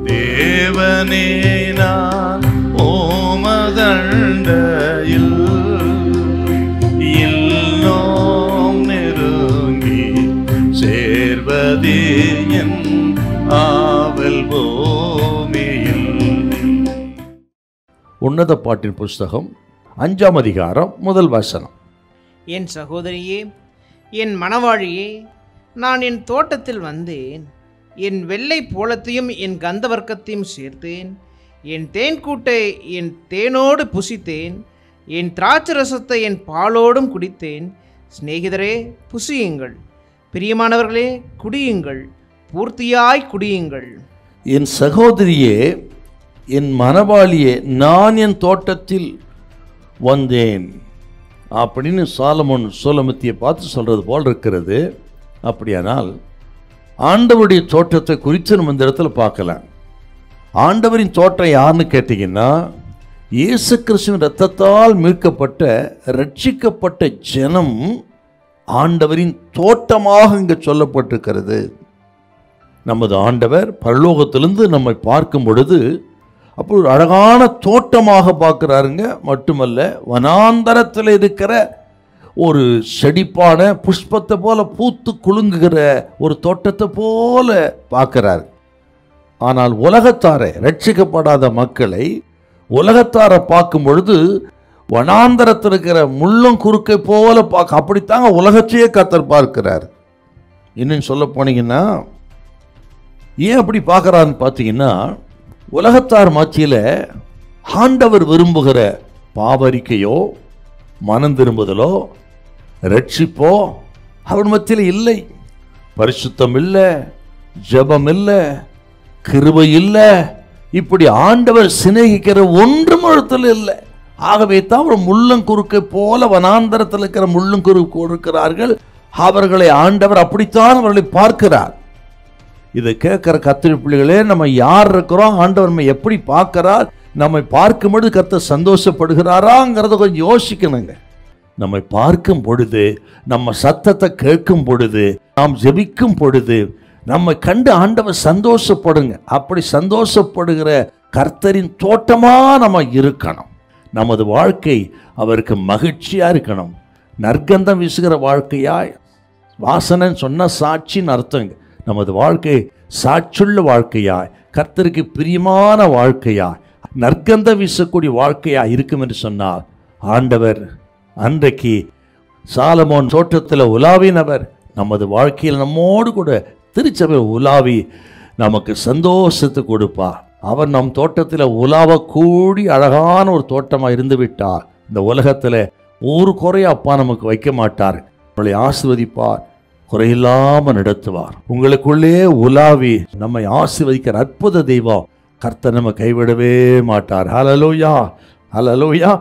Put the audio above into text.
தேவனே நான் ஓமதண்டையில் இன்னும் நெருங்கி சேர்வதே என் ஆவல் பூமியில். உன்னத பாட்டின் புஸ்தகம் 5ஆம் அதிகாரம் 1 வசனம். என் சகோதரியே, என் மணவாழியே, நான் என் தோட்டத்தில் வந்தேன். என் வெள்ளை போலத்தையும் என் கந்தவர்க்கத்தையும் சேர்த்தேன். என் தேன்கூட்டை என் தேனோடு புசித்தேன். என் திராட்சரசத்தை என் பாலோடும் குடித்தேன். சிநேகிதரே, புசியுங்கள். பிரியமானவர்களே, குடியுங்கள். பூர்த்தியாய் குடியுங்கள். என் சகோதரியே, என் மணவாளியே, நான் என் தோட்டத்தில் வந்தேன் அப்படின்னு சாலமோன் சோலமத்தியை பார்த்து சொல்றது போல் இருக்கிறது. அப்படியானால் ஆண்டவருடைய தோட்டத்தை குறித்து நம்ம இந்த இடத்துல பார்க்கலாம். ஆண்டவரின் தோட்டம் யாருன்னு கேட்டீங்கன்னா, இயேசு கிறிஸ்துவின் இரத்தத்தால் மீட்கப்பட்ட ரட்சிக்கப்பட்ட ஜனம் ஆண்டவரின் தோட்டமாக இங்கே சொல்லப்பட்டிருக்கிறது. நமது ஆண்டவர் பரலோகத்திலிருந்து நம்மை பார்க்கும் பொழுது அப்போ ஒரு அழகான தோட்டமாக பார்க்குறாருங்க. மட்டுமல்ல, வனாந்தரத்தில் இருக்கிற ஒரு செடிப்பான புஷ்பத்தை போல பூத்து குலுங்குகிற ஒரு தோட்டத்தை போல பார்க்கிறார். ஆனால் உலகத்தாரை, ரட்சிக்கப்படாத மக்களை உலகத்தாரை பார்க்கும் பொழுது வனாந்தரத்தில் இருக்கிற முள்ளும் குறுக்கை போல பார்க்க, அப்படித்தாங்க உலகத்தையே கர்த்தர் பார்க்கிறார். இன்னும் சொல்ல போனீங்கன்னா, ஏன் அப்படி பார்க்குறாருன்னு பார்த்தீங்கன்னா, உலகத்தார் மத்தியில் ஆண்டவர் விரும்புகிற பாவரிக்கையோ மனம் திரும்புதலோ ரட்சிப்போ அவர் மத்தியில் இல்லை. பரிசுத்தம் இல்லை, ஜெபம் இல்லை, கிருபை இல்லை. இப்படி ஆண்டவர் சிநேகிக்கிற ஒன்றும் இடத்துல இல்லை. ஆகவே தான் அவர் முள்ளங்குறுக்கை போல வனாந்தரத்தில் இருக்கிற முள்ளங்குறுக்கு இருக்கிறார்கள். அவர்களை ஆண்டவர் அப்படித்தான் அவர்களை பார்க்கிறார். இதை கேட்கிற கர்த்தர் பிள்ளைகளே, நம்ம யார் இருக்கிறோம், ஆண்டவர் நம்ம எப்படி பார்க்கிறார், நம்மை பார்க்கும்பொழுது கர்த்தர் சந்தோஷப்படுகிறாராங்கிறத கொஞ்சம் யோசிக்கணுங்க. நம்மை பார்க்கும் பொழுது, நம்ம சத்தத்தை கேட்கும் பொழுது, நாம் ஜெபிக்கும் பொழுது நம்மை கண்டு ஆண்டவர் சந்தோஷப்படுங்க. அப்படி சந்தோஷப்படுகிற கர்த்தரின் தோட்டமா நம்ம இருக்கணும். நமது வாழ்க்கை அவருக்கு மகிழ்ச்சியா இருக்கணும். நற்கந்தம் வீசுகிற வாழ்க்கையாய், வாசனைன்னு சொன்ன சாட்சின்னு அர்த்தங்க. நமது வாழ்க்கை சாட்சியுள்ள வாழ்க்கையாய், கர்த்தருக்கு பிரியமான வாழ்க்கையாய், நற்கந்த வீசக்கூடிய வாழ்க்கையாய் இருக்கும் என்று சொன்னால், ஆண்டவர் அன்றைக்கு சாலமோன் தோட்டத்தில் உலாவினவர் நமது வாழ்க்கையில் நம்மோடு கூட திருச்சபை உலாவி நமக்கு சந்தோஷத்தை கொடுப்பார். அவர் நம் தோட்டத்தில் உலாவ கூடி அழகான ஒரு தோட்டமாக இருந்து விட்டார். இந்த உலகத்தில் ஒரு குறைய அப்பா நமக்கு வைக்க மாட்டார். உங்களை ஆசீர்வதிப்பார், குறையில்லாமல் நடத்துவார். உங்களுக்குள்ளே உலாவி நம்மை ஆசீர்வதிக்கிற அற்புத தெய்வம் கர்த்தர் நம்ம கைவிடவே மாட்டார். ஹல்லேலூயா, ஹல்லேலூயா.